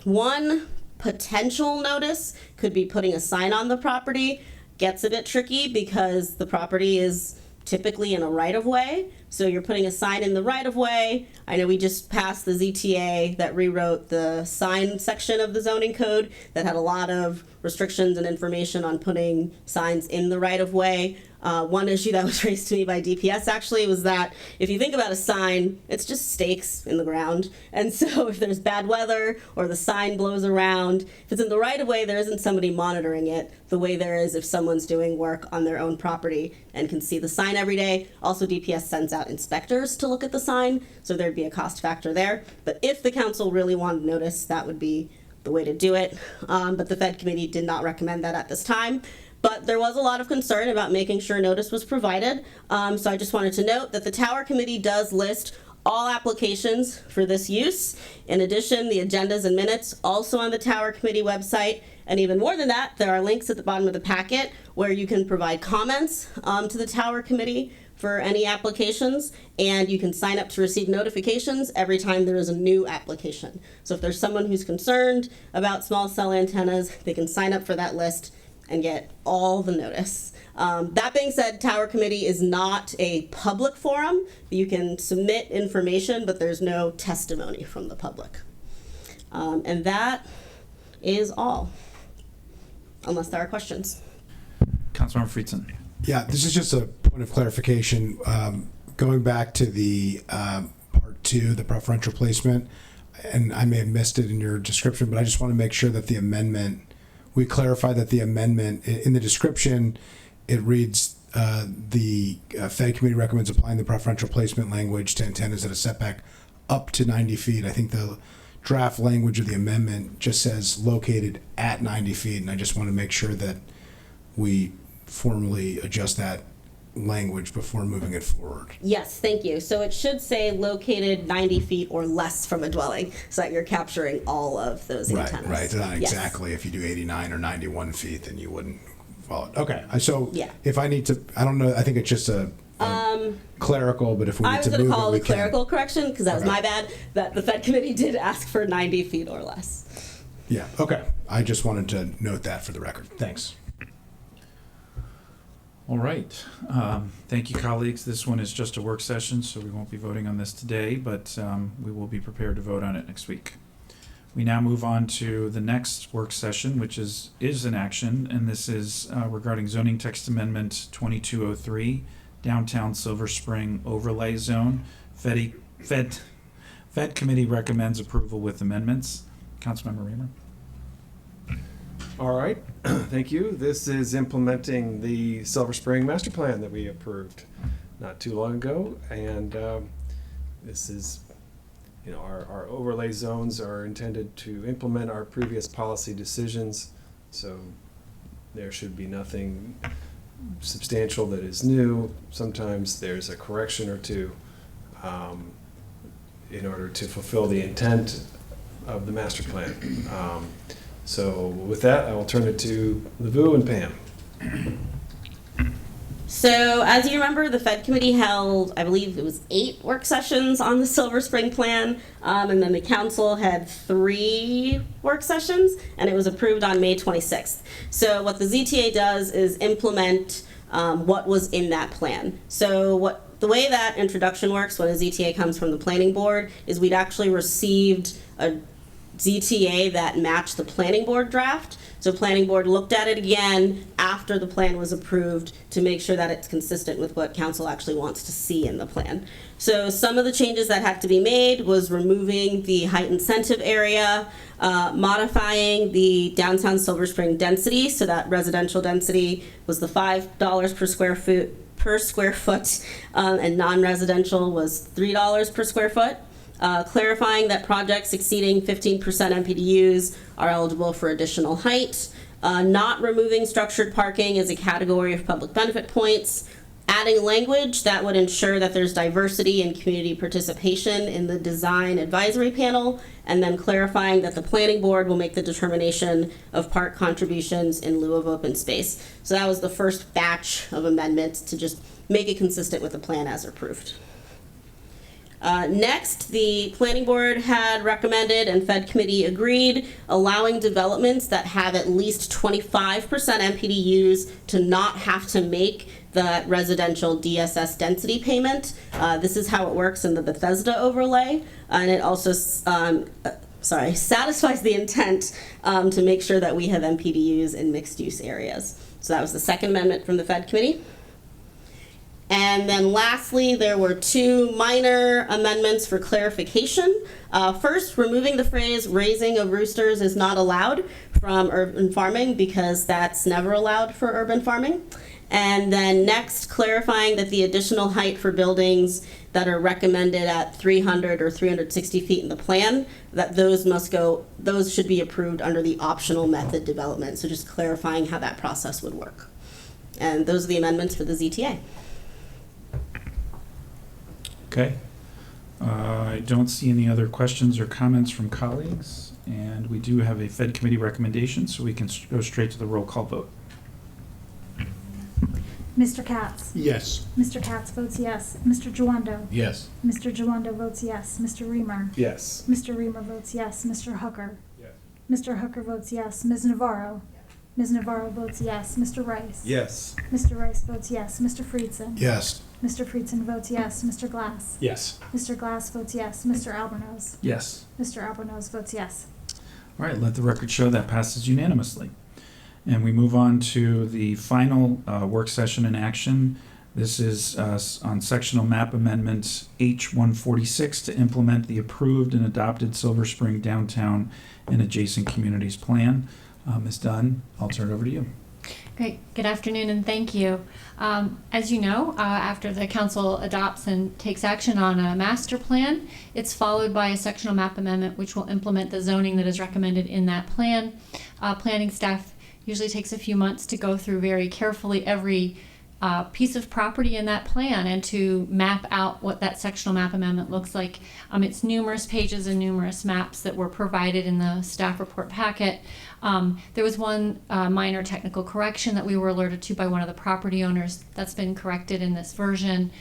Speaker 11: one potential notice could be putting a sign on the property. Gets a bit tricky because the property is typically in a right-of-way. So you're putting a sign in the right-of-way. I know we just passed the ZTA that rewrote the sign section of the zoning code that had a lot of restrictions and information on putting signs in the right-of-way. One issue that was raised to me by DPS actually was that if you think about a sign, it's just stakes in the ground. And so if there's bad weather or the sign blows around, if it's in the right of way, there isn't somebody monitoring it the way there is if someone's doing work on their own property and can see the sign every day. Also, DPS sends out inspectors to look at the sign, so there'd be a cost factor there. But if the council really wanted notice, that would be the way to do it. But the Fed committee did not recommend that at this time. But there was a lot of concern about making sure notice was provided. So I just wanted to note that the Tower Committee does list all applications for this use. In addition, the agendas and minutes also on the Tower Committee website. And even more than that, there are links at the bottom of the packet where you can provide comments to the Tower Committee for any applications, and you can sign up to receive notifications every time there is a new application. So if there's someone who's concerned about small cell antennas, they can sign up for that list and get all the notice. That being said, Tower Committee is not a public forum. You can submit information, but there's no testimony from the public. And that is all, unless there are questions.
Speaker 1: Councilmember Friedson.
Speaker 10: Yeah, this is just a point of clarification. Going back to the part 2, the preferential placement, and I may have missed it in your description, but I just want to make sure that the amendment, we clarify that the amendment, in the description, it reads, the Fed Committee recommends applying the preferential placement language to antennas at a setback up to 90 feet. I think the draft language of the amendment just says located at 90 feet, and I just want to make sure that we formally adjust that language before moving it forward.
Speaker 11: Yes, thank you. So it should say located 90 feet or less from a dwelling, so that you're capturing all of those antennas.
Speaker 10: Right. Not
Speaker 11: Yes.
Speaker 10: exactly. If you do 89 or 91 feet, then you wouldn't follow it. Okay. So
Speaker 11: Yeah.
Speaker 10: if I need to, I don't know, I think it's just a clerical, but if we
Speaker 11: I
Speaker 10: need
Speaker 11: was
Speaker 10: to
Speaker 11: going to
Speaker 10: move
Speaker 11: call
Speaker 10: it,
Speaker 11: it
Speaker 10: we
Speaker 11: a clerical correction because that was
Speaker 10: Okay.
Speaker 11: my bad. That the Fed Committee did ask for 90 feet or less.
Speaker 10: Yeah. Okay. I just wanted to note that for the record. Thanks.
Speaker 1: All right. Thank you, colleagues. This one is just a work session, so we won't be voting on this today, but we will be prepared to vote on it next week. We now move on to the next work session, which is in action, and this is regarding zoning text amendment 2203, downtown Silver Spring overlay zone. Fed Committee recommends approval with amendments. Councilmember Reamer.
Speaker 9: All right, thank you. This is implementing the Silver Spring Master Plan that we approved not too long ago, and this is our overlay zones are intended to implement our previous policy decisions, so there should be nothing substantial that is new. Sometimes there's a correction or two in order to fulfill the intent of the master plan. So with that, I will turn it to Lavu and Pam.
Speaker 11: So, as you remember, the Fed Committee held, I believe it was 8 work sessions on the Silver Spring Plan, and then the Council had 3 work sessions, and it was approved on May 26th. So, what the ZTA does is implement what was in that plan. So, the way that introduction works when a ZTA comes from the Planning Board is we'd actually received a ZTA that matched the Planning Board draft. So Planning Board looked at it again after the plan was approved to make sure that it's consistent with what Council actually wants to see in the plan. So some of the changes that had to be made was removing the height incentive area, modifying the downtown Silver Spring density, so that residential density was the $5 per square foot, and non-residential was $3 per square foot. Clarifying that projects exceeding 15% MPDUs are eligible for additional height, not removing structured parking as a category of public benefit points, adding language that would ensure that there's diversity and community participation in the design advisory panel, and then clarifying that the Planning Board will make the determination of park contributions in lieu of open space. So that was the first batch of amendments to just make it consistent with the plan as approved. Next, the Planning Board had recommended and Fed Committee agreed allowing developments that have at least 25% MPDUs to not have to make the residential DSS density payment. This is how it works in the Bethesda overlay, and it also satisfies the intent to make sure that we have MPDUs in mixed-use areas. So that was the second amendment from the Fed Committee. And then lastly, there were 2 minor amendments for clarification. First, removing the phrase raising of roosters is not allowed from urban farming because that's never allowed for urban farming. And then next, clarifying that the additional height for buildings that are recommended at 300 or 360 feet in the plan, that those should be approved under the optional method development. So just clarifying how that process would work. And those are the amendments for the ZTA.
Speaker 1: Okay. I don't see any other questions or comments from colleagues, and we do have a Fed Committee recommendation, so we can go straight to the roll call vote.
Speaker 3: Mr. Katz?
Speaker 12: Yes.
Speaker 3: Mr. Katz votes yes. Mr. Giwando?
Speaker 13: Yes.
Speaker 3: Mr. Giwando votes yes. Mr. Reamer?
Speaker 9: Yes.
Speaker 3: Mr. Reamer votes yes. Mr. Hooker?
Speaker 9: Yes.
Speaker 3: Mr. Hooker votes yes. Ms. Navarro? Ms. Navarro votes yes. Mr. Rice?
Speaker 9: Yes.
Speaker 3: Mr. Rice votes yes. Mr. Friedson?
Speaker 10: Yes.
Speaker 3: Mr. Friedson votes yes. Mr. Glass?
Speaker 9: Yes.
Speaker 3: Mr. Glass votes yes. Mr. Albornoz?
Speaker 1: Yes.
Speaker 3: Mr. Albornoz votes yes.
Speaker 1: All right, let the record show that passes unanimously. And we move on to the final work session in action. This is on sectional map amendment H146 to implement the approved and adopted Silver Spring downtown and adjacent communities plan. Ms. Dunn, I'll turn it over to you.
Speaker 14: Great. Good afternoon and thank you. As you know, after the council adopts and takes action on a master plan, it's followed by a sectional map amendment which will implement the zoning that is recommended in that plan. Planning staff usually takes a few months to go through very carefully every piece of property in that plan and to map out what that sectional map amendment looks like. It's numerous pages and numerous maps that were provided in the staff report packet. There was one minor technical correction that we were alerted to by one of the property owners. That's been corrected in this version.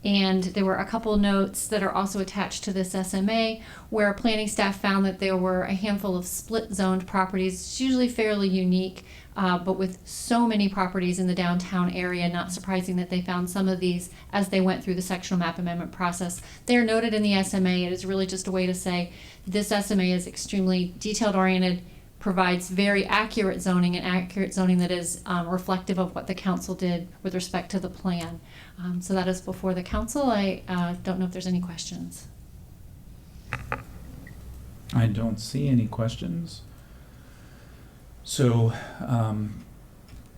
Speaker 14: And there were a couple notes that are also attached to this SMA where planning staff found that there were a handful of split zoned properties. It's usually fairly unique, but with so many properties in the downtown area, not surprising that they found some of these as they went through the sectional map amendment process. They are noted in the SMA. It is really just a way to say this SMA is extremely detailed oriented, provides very accurate zoning and accurate zoning that is reflective of what the council did with respect to the plan. So that is before the council. I don't know if there's any questions.
Speaker 1: I don't see any questions. So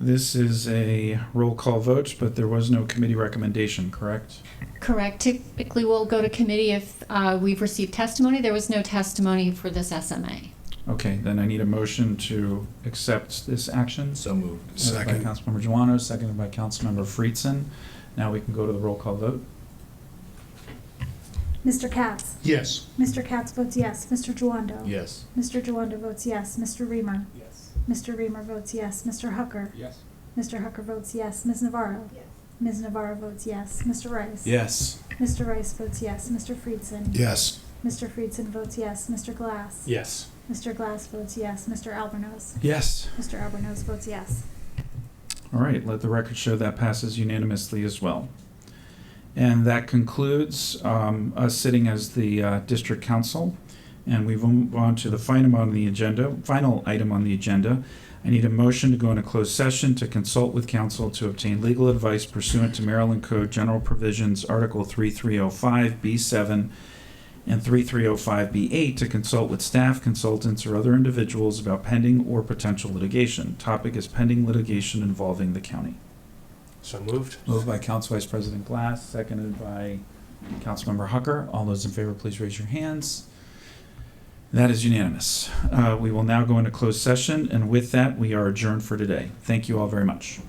Speaker 1: This is a roll call vote, but there was no committee recommendation, correct?
Speaker 14: Correct. Typically, we'll go to committee if we've received testimony. There was no testimony for this SMA.
Speaker 1: Okay, then I need a motion to accept this action.
Speaker 13: So moved.
Speaker 1: Moved
Speaker 10: Second.
Speaker 1: by Councilmember Juano, seconded by Councilmember Friedson. Now we can go to the roll call vote.
Speaker 3: Mr. Katz?
Speaker 12: Yes.
Speaker 3: Mr. Katz votes yes. Mr. Juando?
Speaker 13: Yes.
Speaker 3: Mr. Juando votes yes. Mr. Reamer?
Speaker 8: Yes.
Speaker 3: Mr. Reamer votes yes. Mr. Hucker?
Speaker 13: Yes.
Speaker 3: Mr. Hucker votes yes. Ms. Navarro?
Speaker 11: Yes.
Speaker 3: Ms. Navarro votes yes. Mr. Rice?
Speaker 1: Yes.
Speaker 3: Mr. Rice votes yes. Mr. Friedson?
Speaker 10: Yes.
Speaker 3: Mr. Friedson votes yes. Mr. Glass?
Speaker 2: Yes.
Speaker 3: Mr. Glass votes yes. Mr. Albornoz?
Speaker 1: Yes.
Speaker 3: Mr. Albornoz votes yes.
Speaker 1: All right, let the record show that passes unanimously as well. And that concludes us sitting as the district council. And we move on to the final item on the agenda. I need a motion to go into closed session to consult with counsel to obtain legal advice pursuant to Maryland Code General Provisions, Article 3305B7 and 3305B8, to consult with staff, consultants, or other individuals about pending or potential litigation. Topic is pending litigation involving the county.
Speaker 2: So moved.
Speaker 1: Moved by Council Vice President Glass, seconded by Councilmember Hucker. All those in favor, please raise your hands. That is unanimous. We will now go into closed session, and with that, we are adjourned for today. Thank you all very much.